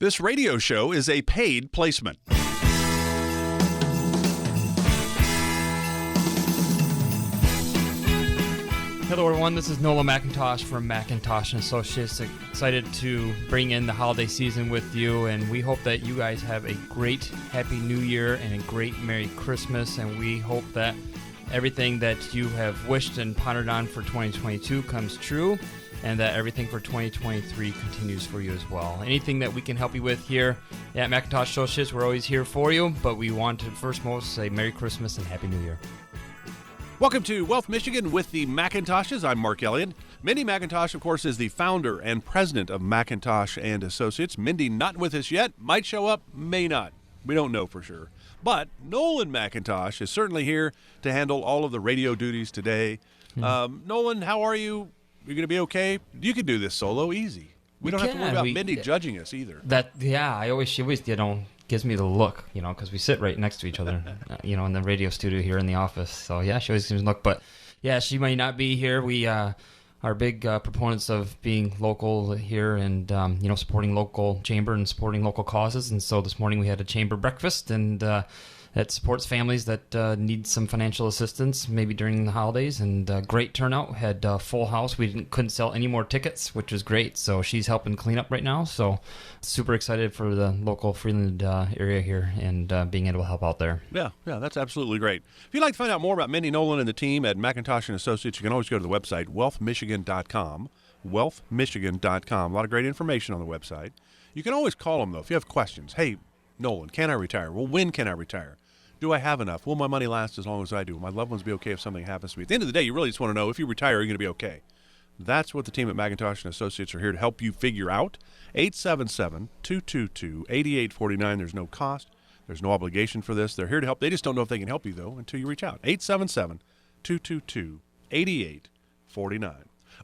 This radio show is a paid placement. Hello everyone, this is Nolan McIntosh from McIntosh & Associates. Excited to bring in the holiday season with you, and we hope that you guys have a great Happy New Year and a great Merry Christmas, and we hope that everything that you have wished and pondered on for 2022 comes true, and that everything for 2023 continues for you as well. Anything that we can help you with here at McIntosh Associates, we're always here for you, but we want to first most say Merry Christmas and Happy New Year. Welcome to Wealth Michigan with the McIntoshes. I'm Mark Elliott. Mindy McIntosh, of course, is the founder and president of McIntosh and Associates. Mindy not with us yet. Might show up, may not. We don't know for sure. But Nolan McIntosh is certainly here to handle all of the radio duties today. Nolan, how are you? You're going to be okay? You can do this solo, easy. We don't have to worry about Mindy judging us either. She always, gives me the look, because we sit right next to each other, in the radio studio here in the office. So, yeah, she always gives me the look. But, yeah, she might not be here. We are big proponents of being local here and, supporting local chamber and supporting local causes. And so this morning we had a chamber breakfast, and that supports families that need some financial assistance, maybe during the holidays. And great turnout. Had a full house. We couldn't sell any more tickets, which was great. So she's helping clean up right now. So super excited for the local Freeland area here and being able to help out there. Yeah, that's absolutely great. If you'd like to find out more about Mindy Nolan and the team at McIntosh and Associates, you can always go to the website, wealthmichigan.com, wealthmichigan.com. A lot of great information on the website. You can always call them, though, if you have questions. Hey, Nolan, can I retire? Well, when can I retire? Do I have enough? Will my money last as long as I do? Will my loved ones be okay if something happens to me? At the end of the day, you really just want to know, if you retire, are you going to be okay? That's what the team at McIntosh & Associates are here to help you figure out. 877-222-8849. There's no cost. There's no obligation for this. They're here to help. They just don't know if they can help you, though, until you reach out. 877-222-8849.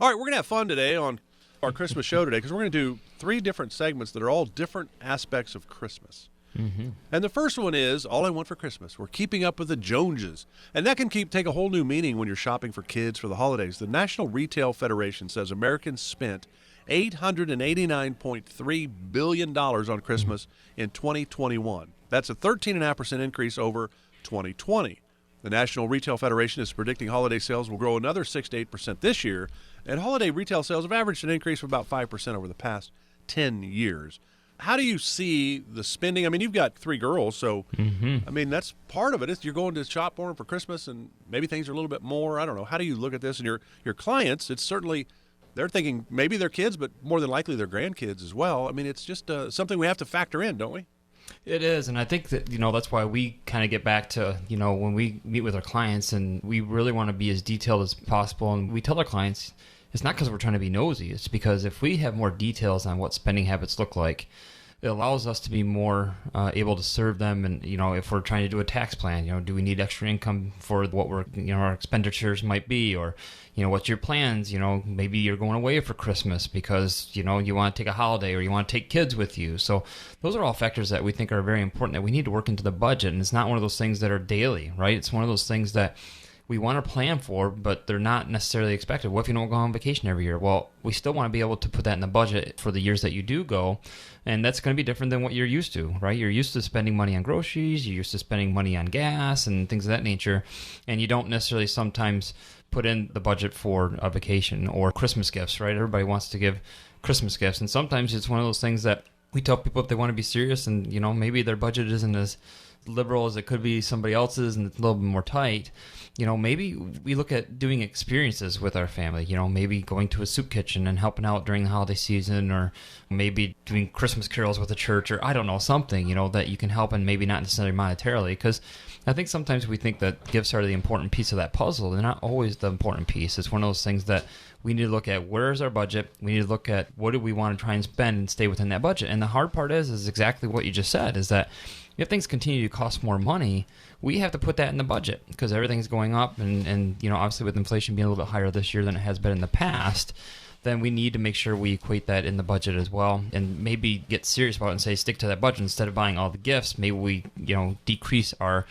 All right, we're going to have fun today on our Christmas show today because we're going to do 3 different segments that are all different aspects of Christmas. Mm-hmm. And the first one is All I Want for Christmas. We're keeping up with the Joneses. And that can take a whole new meaning when you're shopping for kids for the holidays. The National Retail Federation says Americans spent $889.3 billion on Christmas in 2021. That's a 13.5% increase over 2020. The National Retail Federation is predicting holiday sales will grow another 6 to 8% this year, and holiday retail sales have averaged an increase of about 5% over the past 10 years. How do you see the spending? I mean, you've got 3 girls, so, I mean, that's part of it. You're going to shop for them for Christmas, and maybe things are a little bit more. I don't know. How do you look at this? And your clients, it's certainly, they're thinking maybe their kids, but more than likely their grandkids as well. I mean, it's just something we have to factor in, don't we? It is, and I think that, that's why we kind of get back to, when we meet with our clients, and we really want to be as detailed as possible, and we tell our clients, it's not because we're trying to be nosy. It's because if we have more details on what spending habits look like, it allows us to be more able to serve them. And, if we're trying to do a tax plan, do we need extra income for what our expenditures might be? Or, what's your plans? Maybe you're going away for Christmas because, you want to take a holiday or you want to take kids with you. So those are all factors that we think are very important that we need to work into the budget. And it's not one of those things that are daily, right? It's one of those things that we want to plan for, but they're not necessarily expected. What if you don't go on vacation every year? Well, we still want to be able to put that in the budget for the years that you do go, and that's going to be different than what you're used to, right? You're used to spending money on groceries, you're used to spending money on gas and things of that nature, and you don't necessarily sometimes put in the budget for a vacation or Christmas gifts, right? Everybody wants to give Christmas gifts, and sometimes it's one of those things that we tell people if they want to be serious and, maybe their budget isn't as liberal as it could be somebody else's and it's a little bit more tight, maybe we look at doing experiences with our family, maybe going to a soup kitchen and helping out during the holiday season, or maybe doing Christmas carols with the church, or I don't know, something, that you can help, and maybe not necessarily monetarily, because I think sometimes we think that gifts are the important piece of that puzzle. They're not always the important piece. It's one of those things that we need to look at, where's our budget? We need to look at what do we want to try and spend and stay within that budget. And the hard part is exactly what you just said, is that if things continue to cost more money, we have to put that in the budget because everything's going up, and obviously with inflation being a little bit higher this year than it has been in the past, then we need to make sure we equate that in the budget as well, and maybe get serious about it and say stick to that budget instead of buying all the gifts. Maybe we decrease our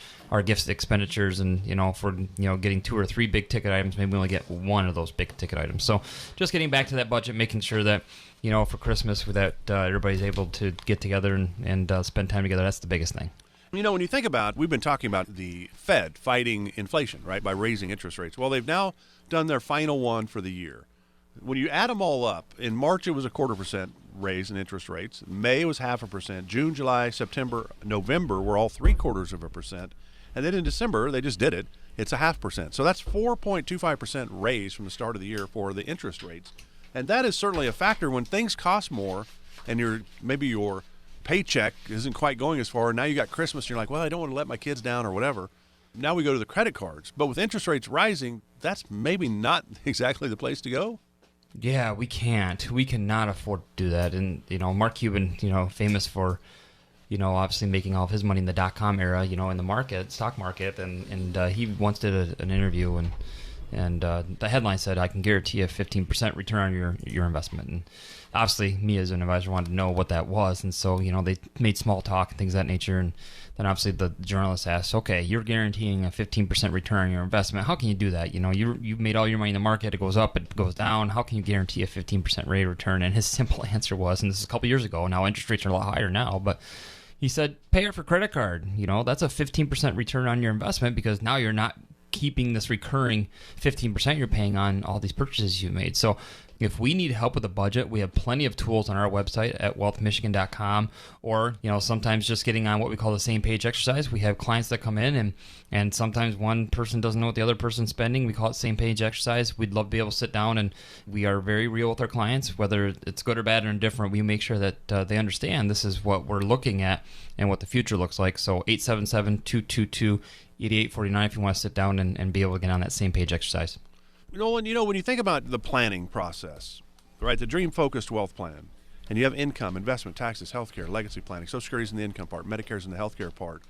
gifts expenditures, and for getting 2 or 3 big ticket items, maybe we only get 1 of those big ticket items. So just getting back to that budget, making sure that for Christmas that everybody's able to get together and spend time together. That's the biggest thing. When you think about, we've been talking about the Fed fighting inflation, right, by raising interest rates. Well, they've now done their final one for the year. When you add them all up, in March it was a 0.25% raise in interest rates. May was 0.5%. June, July, September, November were all 0.75%. And then in December, they just did it. It's 0.5%. So that's 4.25% raise from the start of the year for the interest rates. And that is certainly a factor when things cost more and maybe your paycheck isn't quite going as far. Now you got Christmas and you're like, well, I don't want to let my kids down or whatever. Now we go to the credit cards. But with interest rates rising, that's maybe not exactly the place to go. Yeah, we can't. We cannot afford to do that. And, Mark Cuban, famous for, obviously making all of his money in the .com era, in the stock market. And he once did an interview and the headline said, I can guarantee a 15% return on your investment. And obviously, me as an advisor wanted to know what that was. And so, they made small talk and things of that nature. And then obviously the journalist asked, okay, you're guaranteeing a 15% return on your investment. How can you do that? You've made all your money in the market. It goes up, it goes down. How can you guarantee a 15% rate of return? And his simple answer was, and this is a couple years ago, now interest rates are a lot higher now, but he said, pay it for credit card. That's a 15% return on your investment because now you're not keeping this recurring 15% you're paying on all these purchases you made. So if we need help with the budget, we have plenty of tools on our website at wealthmichigan.com, or sometimes just getting on what we call the same page exercise. We have clients that come in and sometimes one person doesn't know what the other person's spending. We call it same page exercise. We'd love to be able to sit down, and we are very real with our clients, whether it's good or bad or indifferent. We make sure that they understand this is what we're looking at and what the future looks like. So 877-222-8849 if you want to sit down and be able to get on that same page exercise. Nolan, when you think about the planning process, right, the dream-focused wealth plan, and you have income, investment, taxes, healthcare, legacy planning, Social Security's in the income part, Medicare's in the healthcare part.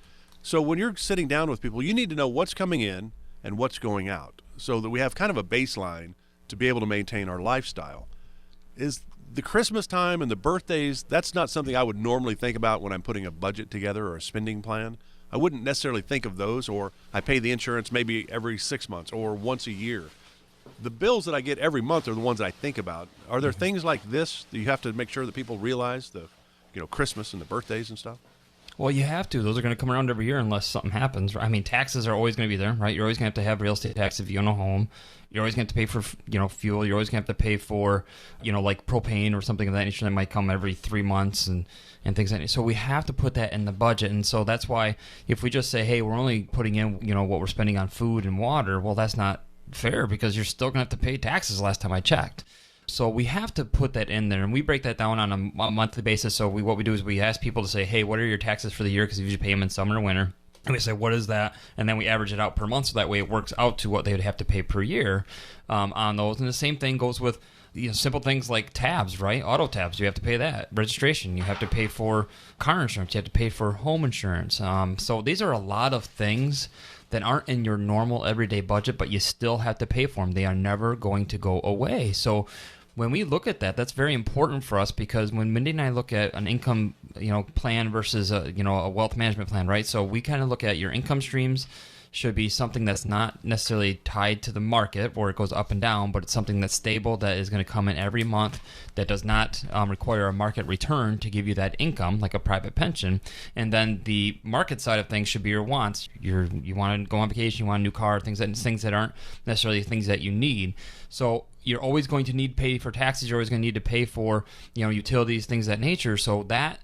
So when you're sitting down with people, you need to know what's coming in and what's going out so that we have kind of a baseline to be able to maintain our lifestyle. Is the Christmas time and the birthdays, that's not something I would normally think about when I'm putting a budget together or a spending plan. I wouldn't necessarily think of those, or I pay the insurance maybe every 6 months or once a year. The bills that I get every month are the ones that I think about. Are there things like this that you have to make sure that people realize, the Christmas and the birthdays and stuff? Well, you have to. Those are going to come around every year unless something happens. I mean, taxes are always going to be there, right? You're always going to have real estate tax if you own a home. You're always going to have to pay for, fuel. You're always going to have to pay for, like propane or something of that nature that might come every 3 months and things like that. So we have to put that in the budget. And so that's why if we just say, hey, we're only putting in, what we're spending on food and water, well, that's not fair because you're still going to have to pay taxes last time I checked. So we have to put that in there, and we break that down on a monthly basis. So what we do is we ask people to say, hey, what are your taxes for the year? Because you usually pay them in summer or winter. And we say, what is that? And then we average it out per month, so that way it works out to what they would have to pay per year on those. And the same thing goes with simple things like tabs, right? Auto tabs, you have to pay that. Registration, you have to pay for car insurance. You have to pay for home insurance. So these are a lot of things that aren't in your normal everyday budget, but you still have to pay for them. They are never going to go away. So when we look at that, that's very important for us because when Mindy and I look at an income, plan versus a wealth management plan, right? So we kind of look at your income streams should be something that's not necessarily tied to the market or it goes up and down, but it's something that's stable, that is going to come in every month, that does not require a market return to give you that income, like a private pension. And then the market side of things should be your wants. You want to go on vacation, you want a new car, things that aren't necessarily things that you need. So you're always going to need to pay for taxes. You're always going to need to pay for utilities, things of that nature. So that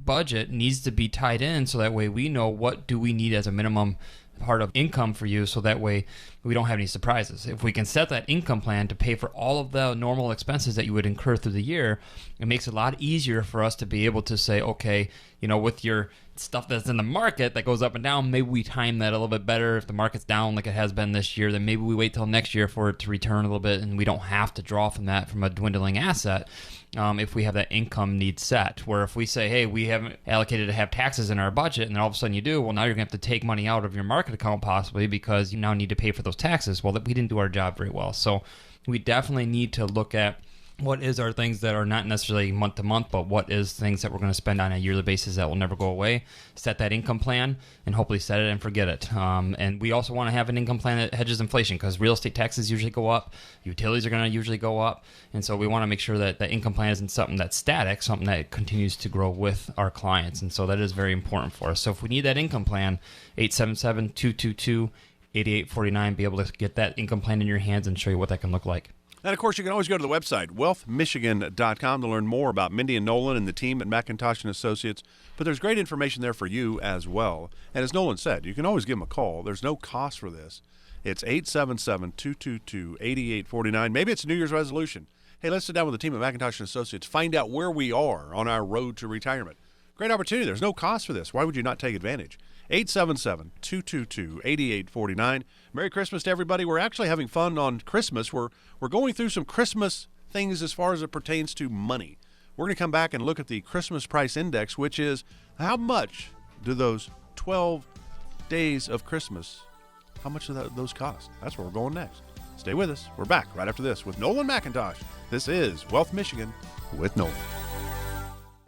budget needs to be tied in so that way we know what do we need as a minimum part of income for you, so that way we don't have any surprises. If we can set that income plan to pay for all of the normal expenses that you would incur through the year, it makes it a lot easier for us to be able to say, okay, with your stuff that's in the market that goes up and down, maybe we time that a little bit better. If the market's down like it has been this year, then maybe we wait till next year for it to return a little bit, and we don't have to draw from that from a dwindling asset. If we have that income need set, where if we say, hey, we haven't allocated to have taxes in our budget, and then all of a sudden you do, well, now you're going to have to take money out of your market account possibly because you now need to pay for those taxes. Well, we didn't do our job very well. So we definitely need to look at what is our things that are not necessarily month to month, but what is things that we're going to spend on a yearly basis that will never go away. Set that income plan and hopefully set it and forget it. And we also want to have an income plan that hedges inflation, because real estate taxes usually go up, utilities are going to usually go up, and so we want to make sure that the income plan isn't something that's static, something that continues to grow with our clients, and so that is very important for us. So if we need that income plan, 877-222-8849, be able to get that income plan in your hands and show you what that can look like. And, of course, you can always go to the website, wealthmichigan.com, to learn more about Mindy and Nolan and the team at McIntosh & Associates. But there's great information there for you as well. And as Nolan said, you can always give them a call. There's no cost for this. It's 877-222-8849. Maybe it's a New Year's resolution. Hey, let's sit down with the team at McIntosh & Associates, find out where we are on our road to retirement. Great opportunity. There's no cost for this. Why would you not take advantage? 877-222-8849. Merry Christmas to everybody. We're actually having fun on Christmas. We're going through some Christmas things as far as it pertains to money. We're going to come back and look at the Christmas price index, which is how much do those 12 days of Christmas, how much do those cost? That's where we're going next. Stay with us. We're back right after this with Nolan McIntosh. This is Wealth Michigan with Nolan.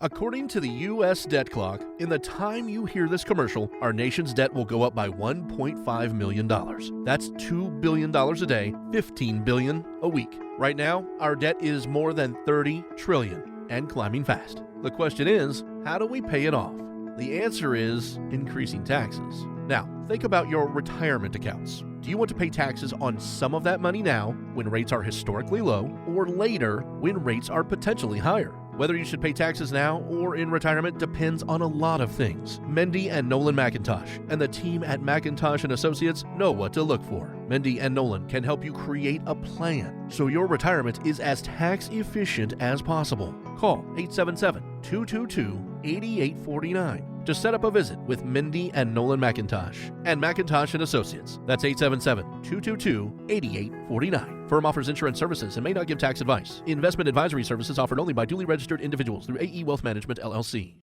According to the U.S. debt clock, in the time you hear this commercial, our nation's debt will go up by $1.5 million. That's $2 billion a day, $15 billion a week. Right now, our debt is more than $30 trillion and climbing fast. The question is, how do we pay it off? The answer is increasing taxes. Now, think about your retirement accounts. Do you want to pay taxes on some of that money now, when rates are historically low, or later, when rates are potentially higher? Whether you should pay taxes now or in retirement depends on a lot of things. Mindy and Nolan McIntosh and the team at McIntosh & Associates know what to look for. Mindy and Nolan can help you create a plan so your retirement is as tax efficient as possible. Call 877-222-8849 to set up a visit with Mindy and Nolan McIntosh and McIntosh & Associates. That's 877-222-8849. Firm offers insurance services and may not give tax advice. Investment advisory services offered only by duly registered individuals through AE Wealth Management, LLC.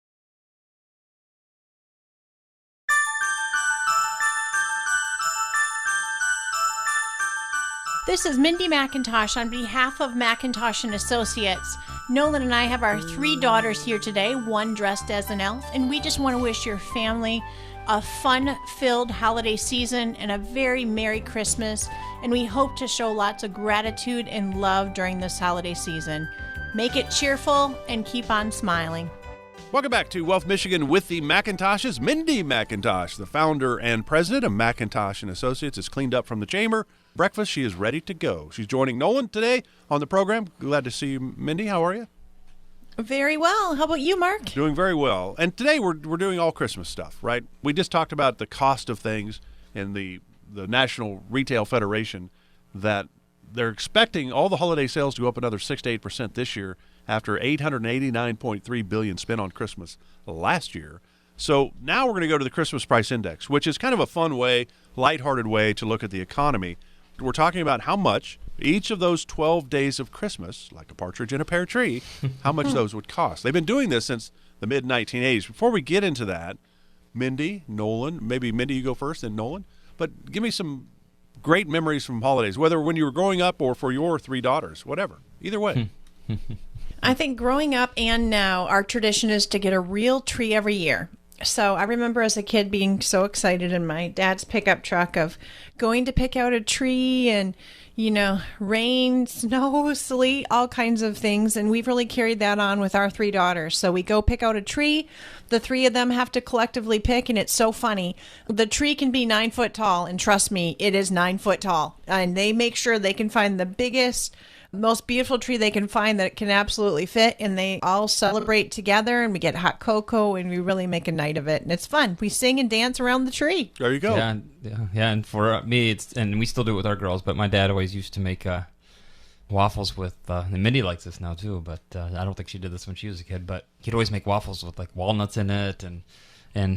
This is Mindy McIntosh on behalf of McIntosh & Associates. Nolan and I have our 3 daughters here today, one dressed as an elf, and we just want to wish your family a fun-filled holiday season and a very Merry Christmas, and we hope to show lots of gratitude and love during this holiday season. Make it cheerful and keep on smiling. Welcome back to Wealth Michigan with the McIntoshes. Mindy McIntosh, the founder and president of McIntosh & Associates, is cleaned up from the chamber. Breakfast, she is ready to go. She's joining Nolan today on the program. Glad to see you, Mindy. How are you? Very well. How about you, Mark? Doing very well. And today we're doing all Christmas stuff, right? We just talked about the cost of things in the National Retail Federation, that they're expecting all the holiday sales to go up another 6 to 8% this year after $889.3 billion spent on Christmas last year. So now we're going to go to the Christmas price index, which is kind of a fun way, lighthearted way to look at the economy. We're talking about how much each of those 12 days of Christmas, like a partridge in a pear tree, how much those would cost. They've been doing this since the mid-1980s. Before we get into that, Mindy, Nolan, maybe Mindy you go first, then Nolan, but give me some great memories from holidays, whether when you were growing up or for your 3 daughters, whatever. Either way. I think growing up and now, our tradition is to get a real tree every year. So I remember as a kid being so excited in my dad's pickup truck of going to pick out a tree and, rain, snow, sleet, all kinds of things. And we've really carried that on with our 3 daughters. So we go pick out a tree. The 3 of them have to collectively pick, and it's so funny. The tree can be 9 foot tall, and trust me, it is 9 foot tall. And they make sure they can find the biggest, most beautiful tree they can find that can absolutely fit, and they all celebrate together, and we get hot cocoa, and we really make a night of it, and it's fun. We sing and dance around the tree. There you go. Yeah. And for me, and we still do it with our girls, but my dad always used to make waffles with, and Mindy likes this now too, but I don't think she did this when she was a kid, but he'd always make waffles with like walnuts in it and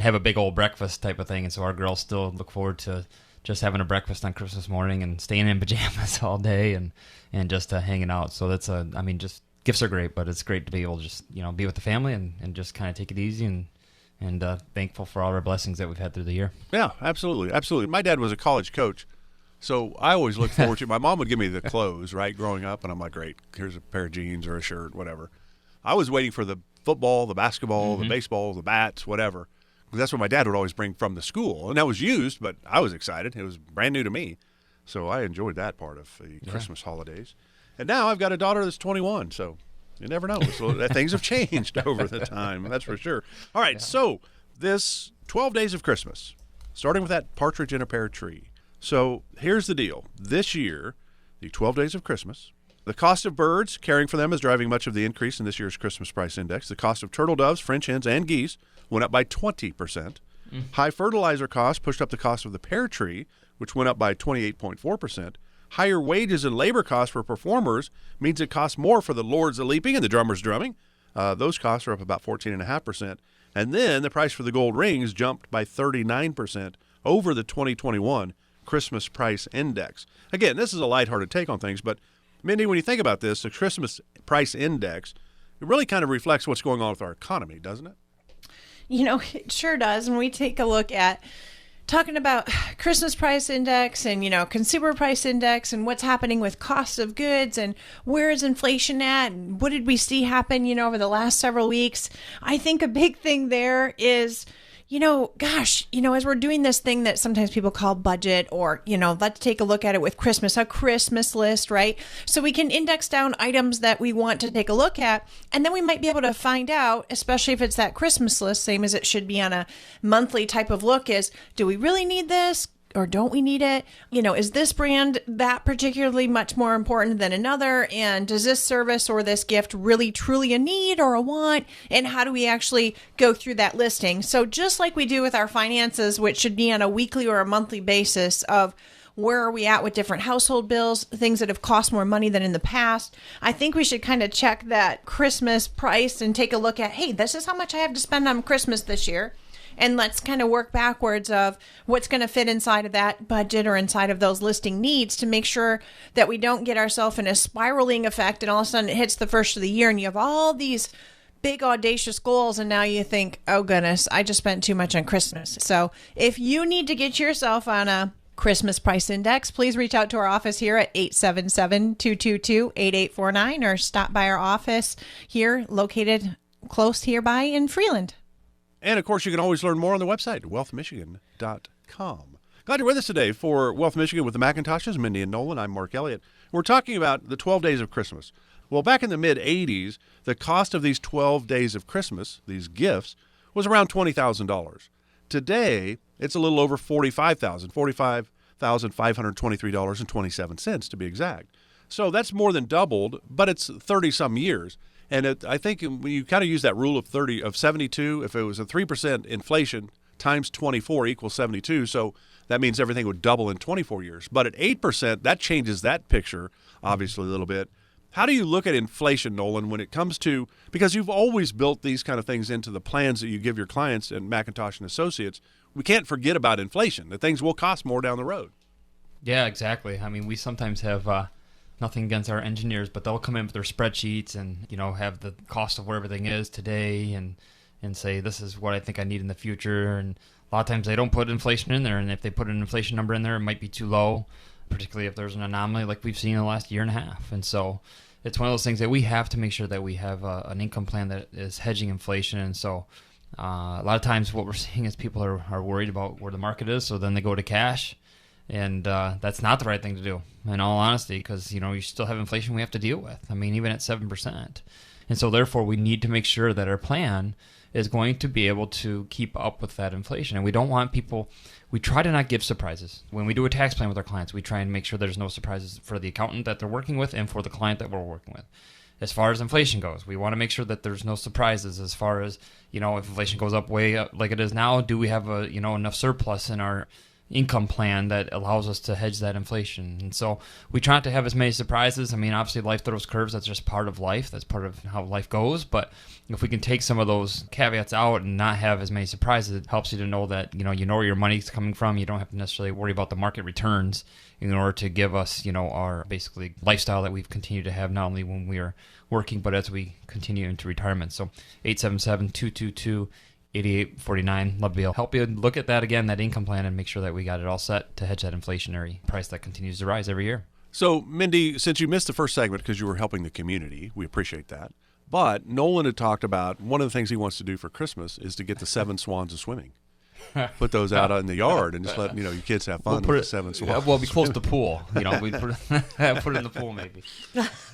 have a big old breakfast type of thing, and so our girls still look forward to just having a breakfast on Christmas morning and staying in pajamas all day and just hanging out. So that's just gifts are great, but it's great to be able to just, be with the family and just kind of take it easy and thankful for all our blessings that we've had through the year. Yeah, absolutely. Absolutely. My dad was a college coach, So I always look forward to. My mom would give me the clothes, right, growing up, and I'm like, great, here's a pair of jeans or a shirt, whatever. I was waiting for the football, the basketball, the baseball, the bats, whatever. Because that's what my dad would always bring from the school, and that was used, but I was excited. It was brand new to me, so I enjoyed that part of the Christmas holidays. And now I've got a daughter that's 21, so you never know. So things have changed over the time, that's for sure. All right, so this 12 days of Christmas, starting with that partridge in a pear tree. So here's the deal. This year, the 12 days of Christmas, the cost of birds, caring for them, is driving much of the increase in this year's Christmas price index. The cost of turtle doves, French hens, and geese went up by 20%. High fertilizer costs pushed up the cost of the pear tree, which went up by 28.4%. Higher wages and labor costs for performers means it costs more for the lords a leaping and the drummers drumming. Those costs are up about 14.5%. And then the price for the gold rings jumped by 39% over the 2021 Christmas price index. Again, this is a lighthearted take on things, but Mindy, when you think about this, the Christmas price index, it really kind of reflects what's going on with our economy, doesn't it? You know, it sure does. When we take a look at talking about Christmas price index and, you know, consumer price index and what's happening with cost of goods and where is inflation at and what did we see happen, you know, over the last several weeks, I think a big thing there is, you know, gosh, you know, as we're doing this thing that sometimes people call budget, or, you know, let's take a look at it with Christmas, a Christmas list, right? So we can index down items that we want to take a look at, and then we might be able to find out, especially if it's that Christmas list, same as it should be on a monthly type of look, is, do we really need this? Or don't we need it? You know, is this brand that particularly much more important than another? And does this service or this gift really truly a need or a want? And how do we actually go through that listing? So just like we do with our finances, which should be on a weekly or a monthly basis of where are we at with different household bills, things that have cost more money than in the past, I think we should kind of check that Christmas price and take a look at, hey, this is how much I have to spend on Christmas this year. And let's kind of work backwards of what's going to fit inside of that budget or inside of those listing needs to make sure that we don't get ourselves in a spiraling effect and all of a sudden it hits the first of the year and you have all these big audacious goals and now you think, oh goodness, I just spent too much on Christmas. So if you need to get yourself on a Christmas price index, please reach out to our office here at 877-222-8849 or stop by our office here located close hereby in Freeland. And, of course, you can always learn more on the website, wealthmichigan.com. Glad you're with us today for Wealth Michigan with the McIntoshes, Mindy and Nolan. I'm Mark Elliott. We're talking about the 12 days of Christmas. Well, back in the mid-'80s, the cost of these 12 days of Christmas, these gifts, was around $20,000. Today, it's a little over $45,000, $45,523.27 to be exact. So that's more than doubled, but it's 30-some years. And I think when you kind of use that rule of 72, if it was a 3% inflation times 24 equals 72, so that means everything would double in 24 years. But at 8%, that changes that picture, obviously, a little bit. How do you look at inflation, Nolan, when it comes to, because you've always built these kind of things into the plans that you give your clients and McIntosh and Associates, we can't forget about inflation. The things will cost more down the road. Yeah, exactly. I mean, we sometimes have nothing against our engineers, but they'll come in with their spreadsheets and, you know, have the cost of where everything is today and say, this is what I think I need in the future. And a lot of times they don't put inflation in there. And if they put an inflation number in there, it might be too low, particularly if there's an anomaly like we've seen in the last year and a half. And so it's one of those things that we have to make sure that we have an income plan that is hedging inflation. And so a lot of times what we're seeing is people are worried about where the market is. So then they go to cash. And that's not the right thing to do, in all honesty, because, you know, you still have inflation we have to deal with. I mean, even at 7%. And so, therefore, we need to make sure that our plan is going to be able to keep up with that inflation. And we don't want people, we try to not give surprises. When we do a tax plan with our clients, we try and make sure there's no surprises for the accountant that they're working with and for the client that we're working with. As far as inflation goes, we want to make sure that there's no surprises as far as, you know, if inflation goes up way up like it is now, do we have enough surplus in our income plan that allows us to hedge that inflation? And so we try not to have as many surprises. I mean, obviously life throws curves. That's just part of life. That's part of how life goes. But if we can take some of those caveats out and not have as many surprises, it helps you to know that, you know where your money's coming from. You don't have to necessarily worry about the market returns in order to give us, our basically lifestyle that we've continued to have, not only when we are working, but as we continue into retirement. So 877-222-8849. 8849. Love to be able to help you look at that again, that income plan, and make sure that we got it all set to hedge that inflationary price that continues to rise every year. So, Mindy, since you missed the first segment because you were helping the community, we appreciate that. But Nolan had talked about one of the things he wants to do for Christmas is to get the 7 swans of swimming. Put those out in the yard and just let your kids have fun with the 7 swans. Yeah, well, be close to the pool. We put it in the pool maybe.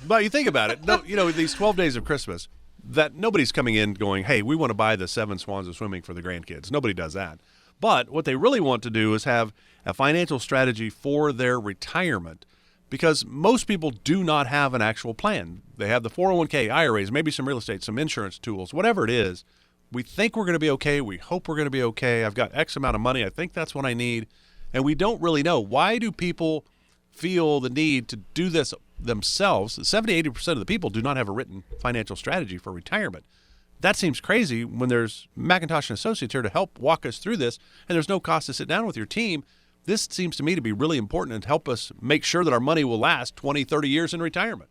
But you think about it. No, these 12 days of Christmas, that nobody's coming in going, hey, we want to buy the 7 swans of swimming for the grandkids. Nobody does that. But what they really want to do is have a financial strategy for their retirement, because most people do not have an actual plan. They have the 401k, IRAs, maybe some real estate, some insurance tools, whatever it is. We think we're going to be okay. We hope we're going to be okay. I've got X amount of money. I think that's what I need. And we don't really know. Why do people feel the need to do this themselves? 70-80% of the people do not have a written financial strategy for retirement. That seems crazy when there's McIntosh & Associates here to help walk us through this, and there's no cost to sit down with your team. This seems to me to be really important and help us make sure that our money will last 20, 30 years in retirement.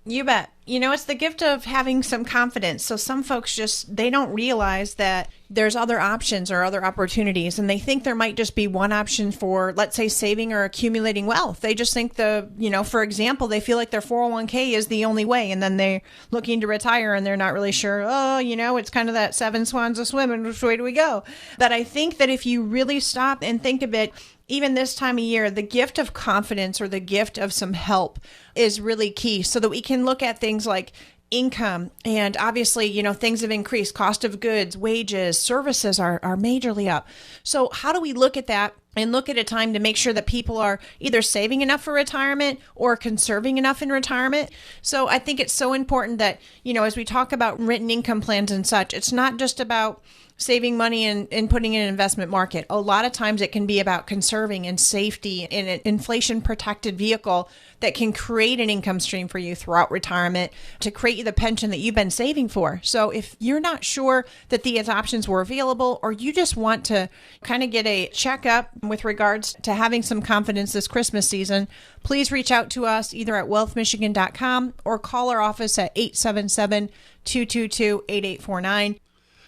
You bet. It's the gift of having some confidence. So some folks they don't realize that there's other options or other opportunities, and they think there might just be one option for, let's say, saving or accumulating wealth. They just think for example, they feel like their 401k is the only way, and then they're looking to retire and they're not really sure, it's kind of that 7 swans of swimming, which way do we go? But I think that if you really stop and think a bit, even this time of year, the gift of confidence or the gift of some help is really key, so that we can look at things like income. And obviously, things have increased. Cost of goods, wages, services are majorly up. So how do we look at that and look at a time to make sure that people are either saving enough for retirement or conserving enough in retirement? So I think it's so important that, as we talk about written income plans and such, it's not just about saving money and putting in an investment market. A lot of times it can be about conserving and safety in an inflation protected vehicle that can create an income stream for you throughout retirement to create you the pension that you've been saving for. So if you're not sure that these options were available, or you just want to kind of get a checkup with regards to having some confidence this Christmas season, please reach out to us either at wealthmichigan.com or call our office at 877-222-8849.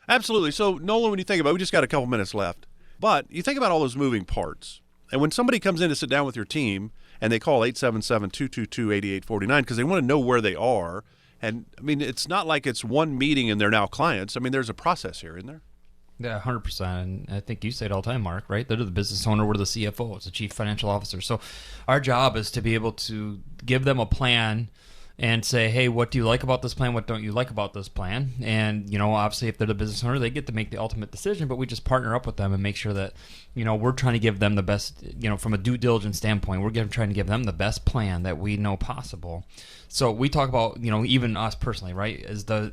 Absolutely. So, Nolan, when you think about it, we just got a couple minutes left, but you think about all those moving parts. And when somebody comes in to sit down with your team and they call 877-222-8849 because they want to know where they are, and it's not like it's one meeting and they're now clients. There's a process here, isn't there? Yeah, 100%. And I think you say it all the time, Mark, right? They're the business owner, we're the CFO, it's the chief financial officer. So our job is to be able to give them a plan and say, hey, what do you like about this plan? What don't you like about this plan? And, obviously if they're the business owner, they get to make the ultimate decision, but we just partner up with them and make sure that, we're trying to give them the best, from a due diligence standpoint, we're trying to give them the best plan that we know possible. So we talk about, even us personally, right?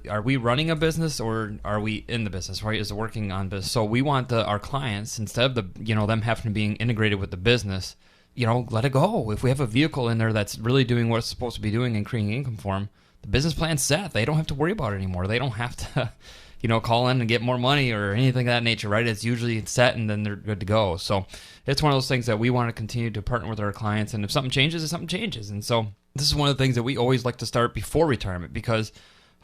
Are we running a business or are we in the business, right? Is it working on business? So we want our clients, instead of them having to be integrated with the business, let it go. If we have a vehicle in there that's really doing what it's supposed to be doing and creating income for them, the business plan's set. They don't have to worry about it anymore. They don't have to, call in and get more money or anything of that nature, right? It's usually set and then they're good to go. So it's one of those things that we want to continue to partner with our clients. And if something changes, something changes. And so this is one of the things that we always like to start before retirement, because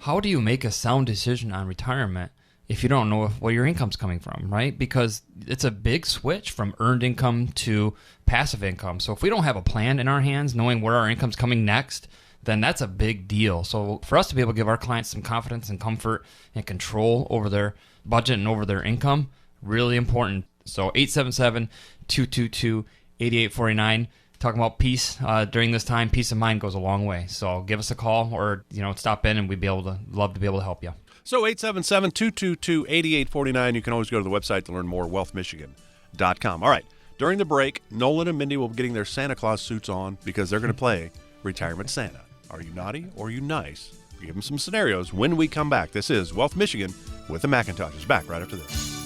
how do you make a sound decision on retirement if you don't know where your income's coming from, right? Because it's a big switch from earned income to passive income. So if we don't have a plan in our hands, knowing where our income's coming next, then that's a big deal. So for us to be able to give our clients some confidence and comfort and control over their budget and over their income, really important. So 877-222-8849. Talking about peace during this time, peace of mind goes a long way. So give us a call or stop in and we'd love to be able to help you. So 877-222-8849. You can always go to the website to learn more, wealthmichigan.com. All right. During the break, Nolan and Mindy will be getting their Santa Claus suits on because they're going to play Retirement Santa. Are you naughty or are you nice? We'll give them some scenarios when we come back. This is Wealth Michigan with the McIntoshes. Back right after this.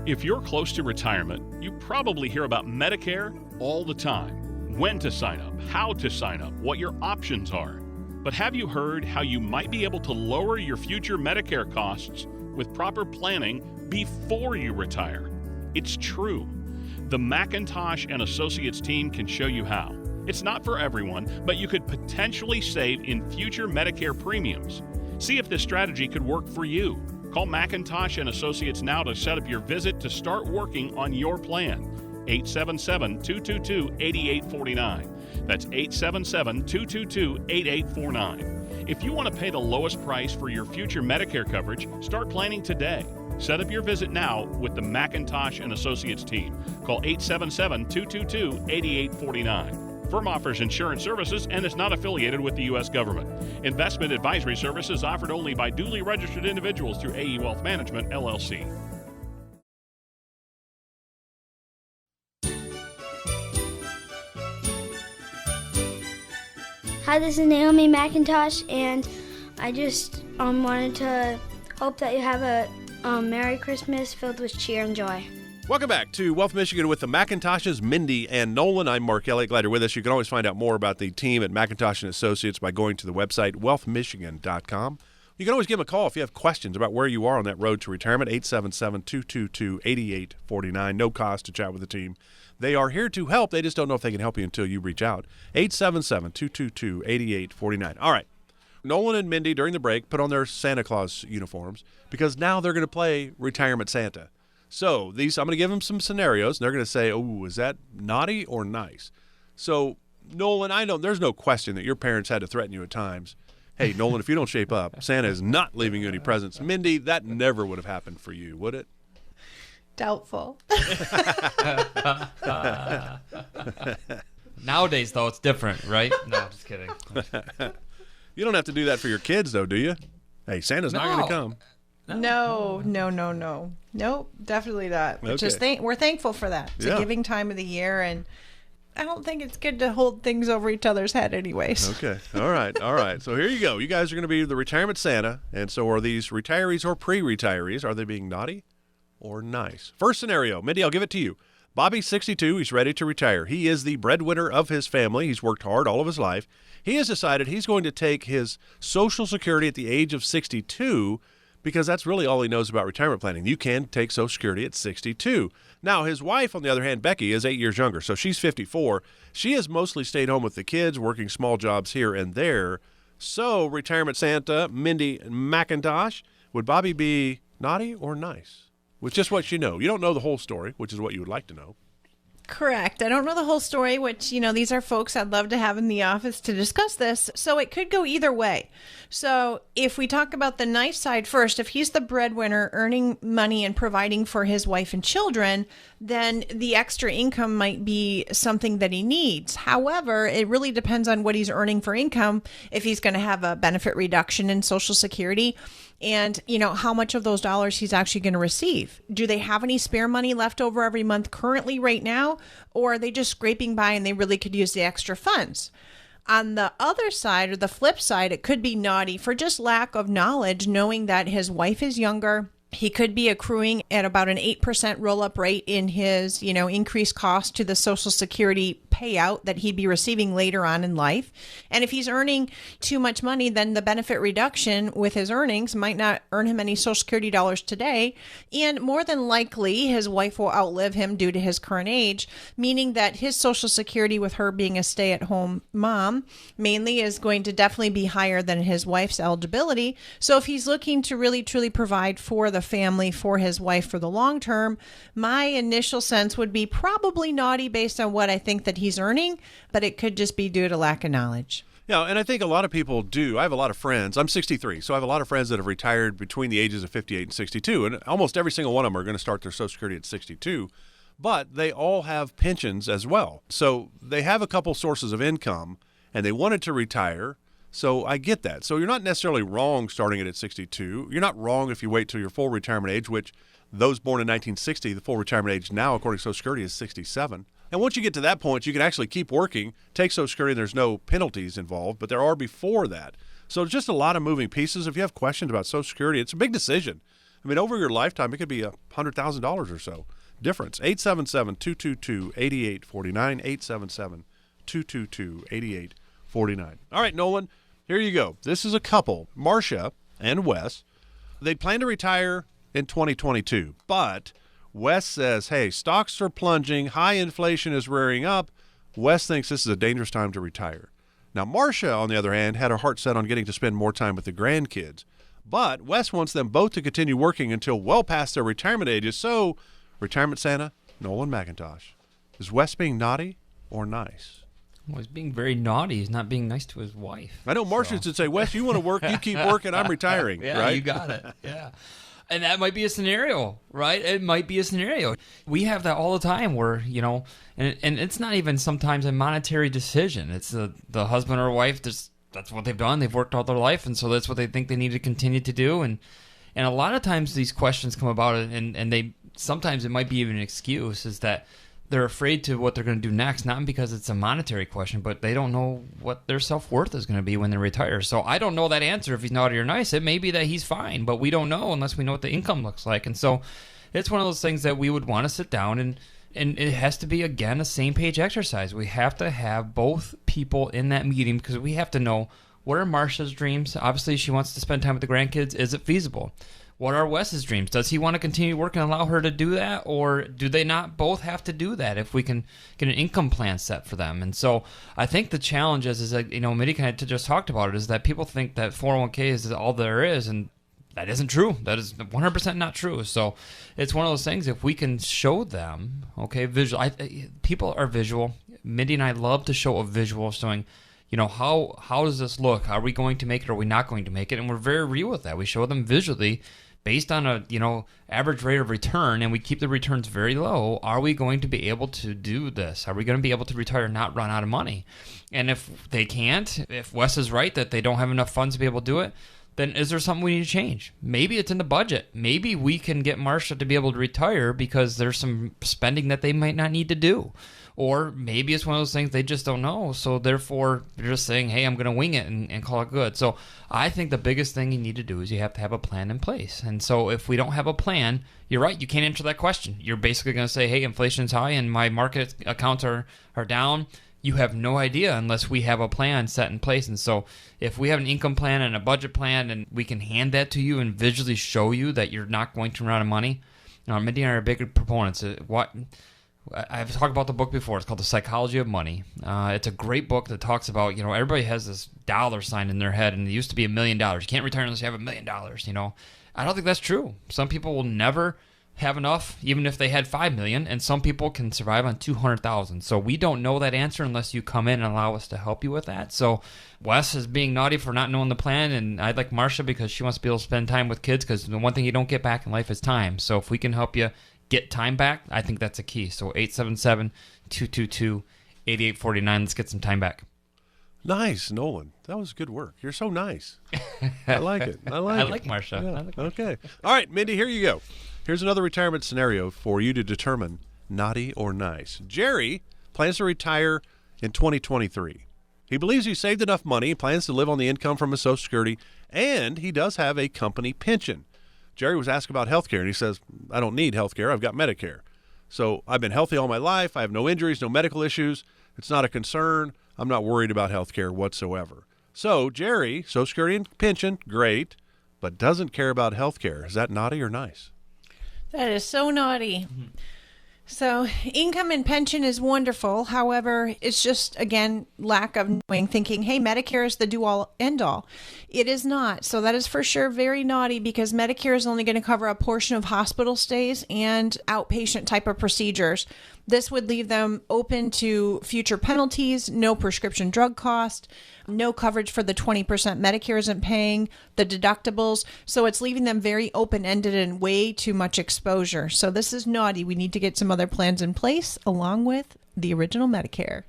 If you're close to retirement, you probably hear about Medicare all the time. When to sign up, how to sign up, what your options are. But have you heard how you might be able to lower your future Medicare costs with proper planning before you retire? It's true. The McIntosh & Associates team can show you how. It's not for everyone, but you could potentially save in future Medicare premiums. See if this strategy could work for you. Call McIntosh and Associates now to set up your visit to start working on your plan. 877-222-8849. That's 877-222-8849. If you want to pay the lowest price for your future Medicare coverage, start planning today. Set up your visit now with the McIntosh and Associates team. Call 877-222-8849. Firm offers insurance services and is not affiliated with the U.S. government. Investment advisory services offered only by duly registered individuals through AE Wealth Management, LLC. Hi, this is Naomi McIntosh, and I just wanted to hope that you have a Merry Christmas filled with cheer and joy. Welcome back to Wealth Michigan with the McIntoshes, Mindy and Nolan. I'm Mark Elliott. Glad you're with us. You can always find out more about the team at McIntosh and Associates by going to the website wealthmichigan.com. You can always give them a call if you have questions about where you are on that road to retirement, 877-222-8849. No cost to chat with the team. They are here to help. They just don't know if they can help you until you reach out. 877-222-8849. All right. Nolan and Mindy, during the break, put on their Santa Claus uniforms because now they're going to play Retirement Santa. So I'm going to give them some scenarios, and they're going to say, oh, is that naughty or nice? So, Nolan, I know there's no question that your parents had to threaten you at times. Hey, Nolan, if you don't shape up, Santa is not leaving you any presents. Mindy, that never would have happened for you, would it? Doubtful. Nowadays, though, it's different, right? No, just kidding. You don't have to do that for your kids, though, do you? Hey, Santa's not going to come. No. Nope, definitely not. Which is we're thankful for that. It's a giving time of the year, and I don't think it's good to hold things over each other's head anyways. Okay. All right. So here you go. You guys are going to be the Retirement Santa, and so are these retirees or pre-retirees? Are they being naughty or nice? First scenario, Mindy, I'll give it to you. Bobby's 62. He's ready to retire. He is the breadwinner of his family. He's worked hard all of his life. He has decided he's going to take his Social Security at the age of 62 because that's really all he knows about retirement planning. You can take Social Security at 62. Now, his wife, on the other hand, Becky, is 8 years younger, so she's 54. She has mostly stayed home with the kids, working small jobs here and there. So, Retirement Santa, Mindy McIntosh, would Bobby be naughty or nice? With just what you know. You don't know the whole story, which is what you would like to know. Correct. I don't know the whole story, which, these are folks I'd love to have in the office to discuss this. So it could go either way. So if we talk about the nice side first, if he's the breadwinner earning money and providing for his wife and children, then the extra income might be something that he needs. However, it really depends on what he's earning for income, if he's going to have a benefit reduction in Social Security, and how much of those dollars he's actually going to receive. Do they have any spare money left over every month currently right now, or are they just scraping by and they really could use the extra funds? On the other side, or the flip side, it could be naughty for just lack of knowledge, knowing that his wife is younger. He could be accruing at about an 8% roll-up rate in his, increased cost to the Social Security payout that he'd be receiving later on in life. And if he's earning too much money, then the benefit reduction with his earnings might not earn him any Social Security dollars today. And more than likely, his wife will outlive him due to his current age, meaning that his Social Security, with her being a stay-at-home mom, mainly is going to definitely be higher than his wife's eligibility. So if he's looking to really, truly provide for the family, for his wife for the long term, my initial sense would be probably naughty based on what I think that he's earning, but it could just be due to lack of knowledge. Yeah, and I think a lot of people do. I have a lot of friends. I'm 63, so I have a lot of friends that have retired between the ages of 58 and 62, and almost every single one of them are going to start their Social Security at 62, but they all have pensions as well. So they have a couple sources of income, and they wanted to retire. So I get that. So you're not necessarily wrong starting it at 62. You're not wrong if you wait till your full retirement age, which those born in 1960, the full retirement age now, according to Social Security, is 67. And once you get to that point, you can actually keep working, take Social Security, and there's no penalties involved, but there are before that. So it's just a lot of moving pieces. If you have questions about Social Security, it's a big decision. I mean, over your lifetime, it could be $100,000 or so difference. 877-222-8849, 877-222-8849. All right, Nolan, here you go. This is a couple, Marcia and Wes. They plan to retire in 2022, but Wes says, hey, stocks are plunging, high inflation is rearing up. Wes thinks this is a dangerous time to retire. Now, Marcia, on the other hand, had her heart set on getting to spend more time with the grandkids. But Wes wants them both to continue working until well past their retirement ages. So, retirement Santa, Nolan McIntosh, is Wes being naughty or nice? Well, he's being very naughty. He's not being nice to his wife. I know Martians would say, Wes, you want to work, you keep working, I'm retiring, Yeah, right? you got it. Yeah. And that might be a scenario, right? It might be a scenario. We have that all the time where, and it's not even sometimes a monetary decision. It's the husband or wife, that's what they've done. They've worked all their life, and so that's what they think they need to continue to do. And a lot of times these questions come about, and they sometimes it might be even an excuse, is that they're afraid to what they're going to do next, not because it's a monetary question, but they don't know what their self-worth is going to be when they retire. So I don't know that answer if he's naughty or nice. It may be that he's fine, but we don't know unless we know what the income looks like. And so it's one of those things that we would want to sit down and it has to be, again, a same-page exercise. We have to have both people in that meeting because we have to know, what are Marsha's dreams? Obviously, she wants to spend time with the grandkids. Is it feasible? What are Wes's dreams? Does he want to continue working and allow her to do that? Or do they not both have to do that if we can get an income plan set for them? And so I think the challenge is that, Mindy kind of just talked about it, is that people think that 401k is all there is, and that isn't true. That is 100% not true. So it's one of those things, if we can show them, okay, visual. People are visual. Mindy and I love to show a visual showing, how does this look? Are we going to make it or are we not going to make it? And we're very real with that. We show them visually based on a, average rate of return, and we keep the returns very low. Are we going to be able to do this? Are we going to be able to retire and not run out of money? And if they can't, if Wes is right that they don't have enough funds to be able to do it, then is there something we need to change? Maybe it's in the budget. Maybe we can get Marsha to be able to retire because there's some spending that they might not need to do. Or maybe it's one of those things they just don't know, so therefore they're just saying, hey, I'm going to wing it and call it good. So I think the biggest thing you need to do is you have to have a plan in place. And so if we don't have a plan, you're right, you can't answer that question. You're basically going to say, hey, inflation's high and my market accounts are down. You have no idea unless we have a plan set in place. And so if we have an income plan and a budget plan and we can hand that to you and visually show you that you're not going to run out of money, Mindy and I are big proponents. I've talked about the book before. It's called The Psychology of Money. It's a great book that talks about, everybody has this dollar sign in their head, and it used to be $1 million. You can't retire unless you have $1 million, I don't think that's true. Some people will never have enough, even if they had $5 million, and some people can survive on $200,000. So we don't know that answer unless you come in and allow us to help you with that. So Wes is being naughty for not knowing the plan, and I like Marsha because she wants to be able to spend time with kids, because the one thing you don't get back in life is time. So if we can help you get time back, I think that's a key. So 877-222-8849. Let's get some time back. Nice, Nolan. That was good work. You're so nice. I like it. I like Marsha. Yeah. I like Marsha. Okay. All right, Mindy, here you go. Here's another retirement scenario for you to determine naughty or nice. Jerry plans to retire in 2023. He believes he saved enough money, he plans to live on the income from his Social Security, and he does have a company pension. Jerry was asked about health care, and he says, I don't need health care. I've got Medicare. So I've been healthy all my life. I have no injuries, no medical issues. It's not a concern. I'm not worried about health care whatsoever. So Jerry, Social Security and pension, great, but doesn't care about health care. Is that naughty or nice? That is so naughty. So income and pension is wonderful. However, it's just, again, lack of knowing, thinking, hey, Medicare is the do-all, end-all. It is not. So that is for sure very naughty, because Medicare is only going to cover a portion of hospital stays and outpatient type of procedures. This would leave them open to future penalties, no prescription drug cost, no coverage for the 20% Medicare isn't paying, the deductibles. So it's leaving them very open-ended and way too much exposure. So this is naughty. We need to get some other plans in place along with the original Medicare.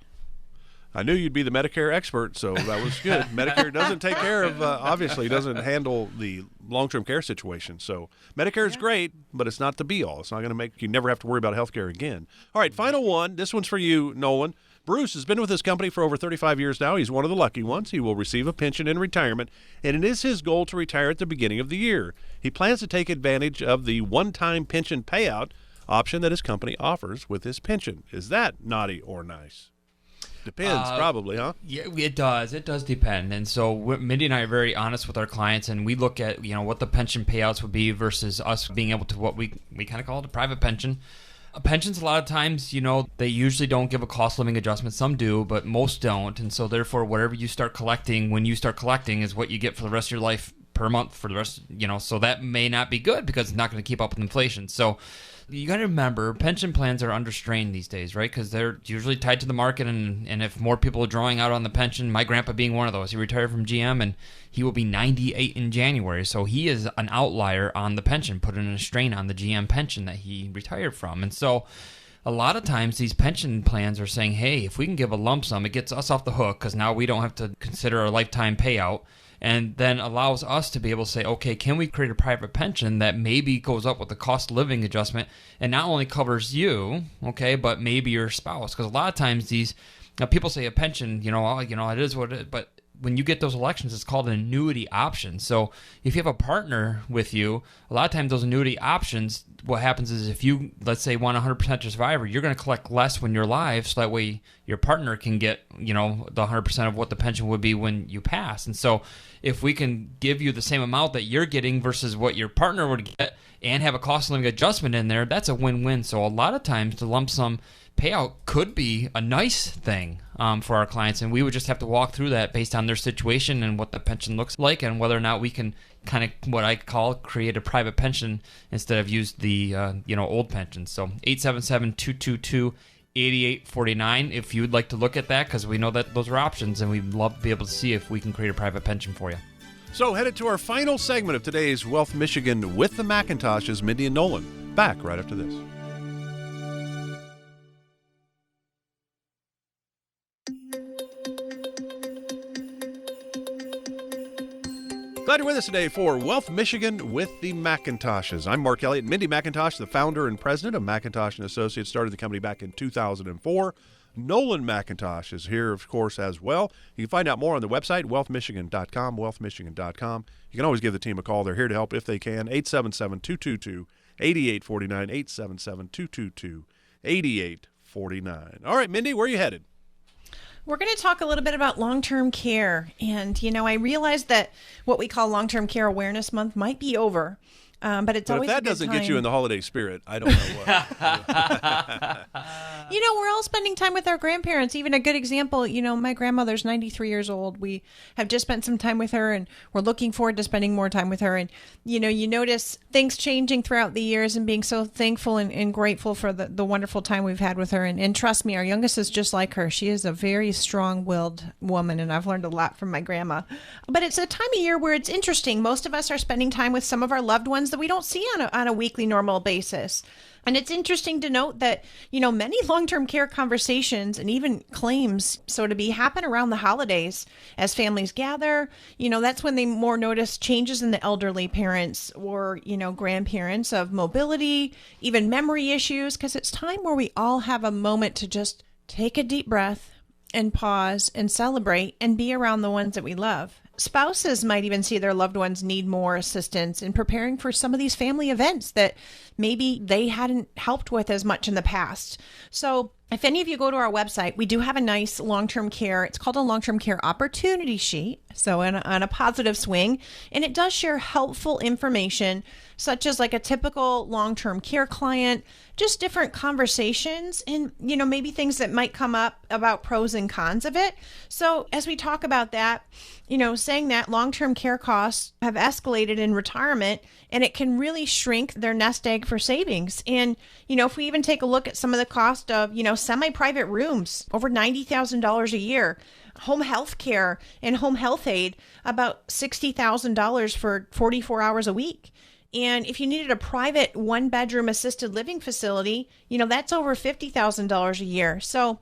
I knew you'd be the Medicare expert, so that was good. Medicare doesn't take care of, obviously, doesn't handle the long-term care situation. So Medicare is great, but it's not the be-all. It's not going to make you never have to worry about health care again. All right, final one. This one's for you, Nolan. Bruce has been with his company for over 35 years now. He's one of the lucky ones. He will receive a pension in retirement, and it is his goal to retire at the beginning of the year. He plans to take advantage of the one-time pension payout option that his company offers with his pension. Is that naughty or nice? Depends, probably, huh? Yeah, it does. It does depend. And so Mindy and I are very honest with our clients, and we look at what the pension payouts would be versus us being able to what we kind of call it a private pension. Pensions, a lot of times, they usually don't give a cost living adjustment. Some do, but most don't. And so therefore, whatever you start collecting, when you start collecting, is what you get for the rest of your life per month for the rest, so that may not be good because it's not going to keep up with inflation. So you got to remember, pension plans are under strain these days, right? Because they're usually tied to the market, and if more people are drawing out on the pension, my grandpa being one of those, he retired from GM, and he will be 98 in January. So he is an outlier on the pension, putting a strain on the GM pension that he retired from. And so a lot of times these pension plans are saying, hey, if we can give a lump sum, it gets us off the hook because now we don't have to consider a lifetime payout, and then allows us to be able to say, okay, can we create a private pension that maybe goes up with the cost of living adjustment and not only covers you, okay, but maybe your spouse? Because a lot of times these people say a pension, it is what it is, but when you get those elections, it's called an annuity option. So if you have a partner with you, a lot of times those annuity options, what happens is if you, let's say, want 100% survivor, you're going to collect less when you're alive, so that way your partner can get, the 100% of what the pension would be when you pass. And so if we can give you the same amount that you're getting versus what your partner would get and have a cost of living adjustment in there, that's a win-win. So a lot of times the lump sum payout could be a nice thing for our clients, and we would just have to walk through that based on their situation and what the pension looks like and whether or not we can kind of what I call create a private pension instead of use the old pension. So 877-222-8849 if you'd like to look at that, because we know that those are options and we'd love to be able to see if we can create a private pension for you. So headed to our final segment of today's Wealth Michigan with the McIntoshes, Mindy and Nolan. Back right after this. Glad you're with us today for Wealth Michigan with the McIntoshes. I'm Mark Elliott. Mindy McIntosh, the founder and president of McIntosh & Associates, started the company back in 2004. Nolan McIntosh is here, of course, as well. You can find out more on the website, wealthmichigan.com, wealthmichigan.com. You can always give the team a call. They're here to help if they can. 877-222-8849, 877-222-8849. All right, Mindy, where are you headed? We're going to talk a little bit about long-term care. And, I realize that what we call Long-Term Care Awareness Month might be over, but it's always a good time. If that doesn't get you in the holiday spirit, I don't know what. We're all spending time with our grandparents. Even a good example, my grandmother's 93 years old. We have just spent some time with her, and we're looking forward to spending more time with her. And, you notice things changing throughout the years and being so thankful and grateful for the wonderful time we've had with her. And trust me, our youngest is just like her. She is a very strong-willed woman, and I've learned a lot from my grandma. But it's a time of year where it's interesting. Most of us are spending time with some of our loved ones that we don't see on a weekly normal basis. And it's interesting to note that, many long-term care conversations and even claims, so to be, happen around the holidays as families gather. That's when they more notice changes in the elderly parents or, grandparents of mobility, even memory issues, because it's time where we all have a moment to just take a deep breath and pause and celebrate and be around the ones that we love. Spouses might even see their loved ones need more assistance in preparing for some of these family events that maybe they hadn't helped with as much in the past. So if any of you go to our website, we do have a nice long-term care. It's called a long-term care opportunity sheet. So on a positive swing, and it does share helpful information such as like a typical long-term care client, just different conversations and, maybe things that might come up about pros and cons of it. So as we talk about that, saying that long-term care costs have escalated in retirement, and it can really shrink their nest egg for savings. And, if we even take a look at some of the cost of, semi-private rooms, over $90,000 a year, home health care and home health aid, about $60,000 for 44 hours a week. And if you needed a private one-bedroom assisted living facility, that's over $50,000 a year. So,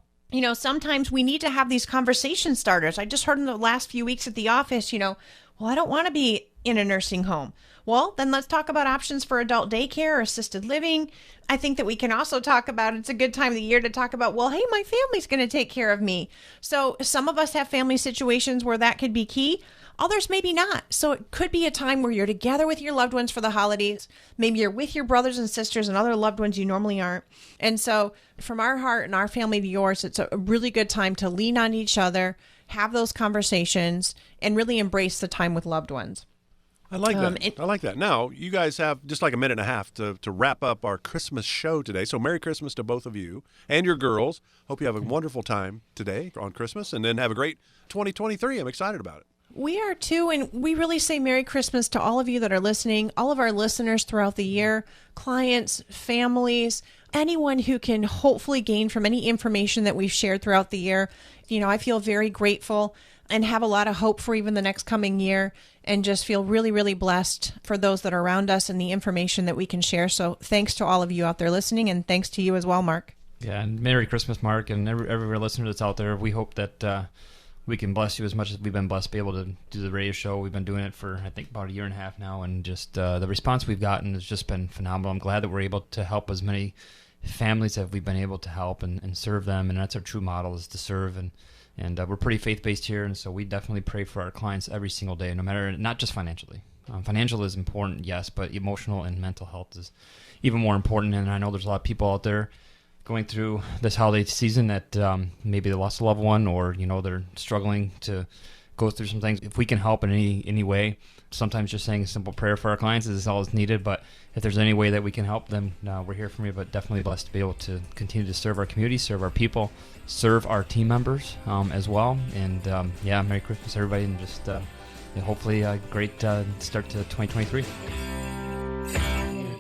sometimes we need to have these conversation starters. I just heard in the last few weeks at the office, well, I don't want to be in a nursing home. Well, then let's talk about options for adult daycare or assisted living. I think that we can also talk about, it's a good time of the year to talk about, well, hey, my family's going to take care of me. So some of us have family situations where that could be key. Others maybe not. So it could be a time where you're together with your loved ones for the holidays. Maybe you're with your brothers and sisters and other loved ones you normally aren't. And so from our heart and our family to yours, it's a really good time to lean on each other, have those conversations, and really embrace the time with loved ones. I like that. I like that. Now, you guys have just like a minute and a half to wrap up our Christmas show today. So Merry Christmas to both of you and your girls. Hope you have a wonderful time today on Christmas, and then have a great 2023. I'm excited about it. We are too, and we really say Merry Christmas to all of you that are listening, all of our listeners throughout the year, clients, families, anyone who can hopefully gain from any information that we've shared throughout the year. I feel very grateful and have a lot of hope for even the next coming year, and just feel really, really blessed for those that are around us and the information that we can share. So thanks to all of you out there listening, and thanks to you as well, Mark. Yeah, and Merry Christmas, Mark, and every listener that's out there. We hope that we can bless you as much as we've been blessed to be able to do the radio show. We've been doing it for, I think, about a year and a half now, and just the response we've gotten has just been phenomenal. I'm glad that we're able to help as many families as we've been able to help and serve them, and that's our true model, is to serve. And we're pretty faith-based here, and so we definitely pray for our clients every single day, no matter, not just financially. Financial is important, yes, but emotional and mental health is even more important. And I know there's a lot of people out there going through this holiday season that maybe they lost a loved one, or they're struggling to go through some things. If we can help in any way, sometimes just saying a simple prayer for our clients is all that's needed. But if there's any way that we can help them, we're here for you. But definitely blessed to be able to continue to serve our community, serve our people, serve our team members as well. And Merry Christmas, everybody, and just hopefully a great start to 2023.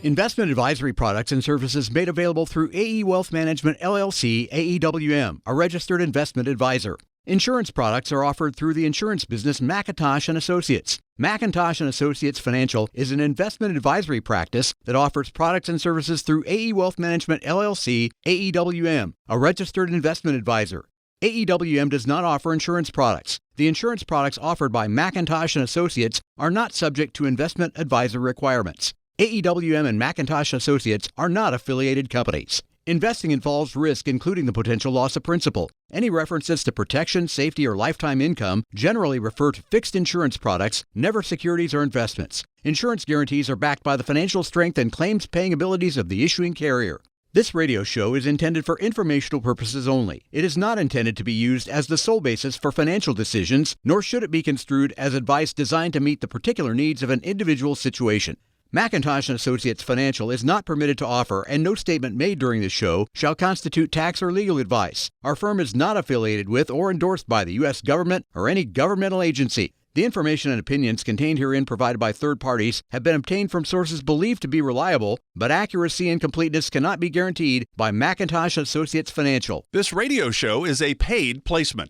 Investment advisory products and services made available through AE Wealth Management, LLC, AEWM, a registered investment advisor. Insurance products are offered through the insurance business McIntosh & Associates. McIntosh & Associates Financial is an investment advisory practice that offers products and services through AE Wealth Management, LLC, AEWM, a registered investment advisor. AEWM does not offer insurance products. The insurance products offered by McIntosh & Associates are not subject to investment advisor requirements. AEWM and McIntosh Associates are not affiliated companies. Investing involves risk, including the potential loss of principal. Any references to protection, safety, or lifetime income generally refer to fixed insurance products, never securities or investments. Insurance guarantees are backed by the financial strength and claims-paying abilities of the issuing carrier. This radio show is intended for informational purposes only. It is not intended to be used as the sole basis for financial decisions, nor should it be construed as advice designed to meet the particular needs of an individual situation. McIntosh & Associates Financial is not permitted to offer, and no statement made during this show shall constitute tax or legal advice. Our firm is not affiliated with or endorsed by the U.S. government or any governmental agency. The information and opinions contained herein provided by third parties have been obtained from sources believed to be reliable, but accuracy and completeness cannot be guaranteed by McIntosh & Associates Financial. This radio show is a paid placement.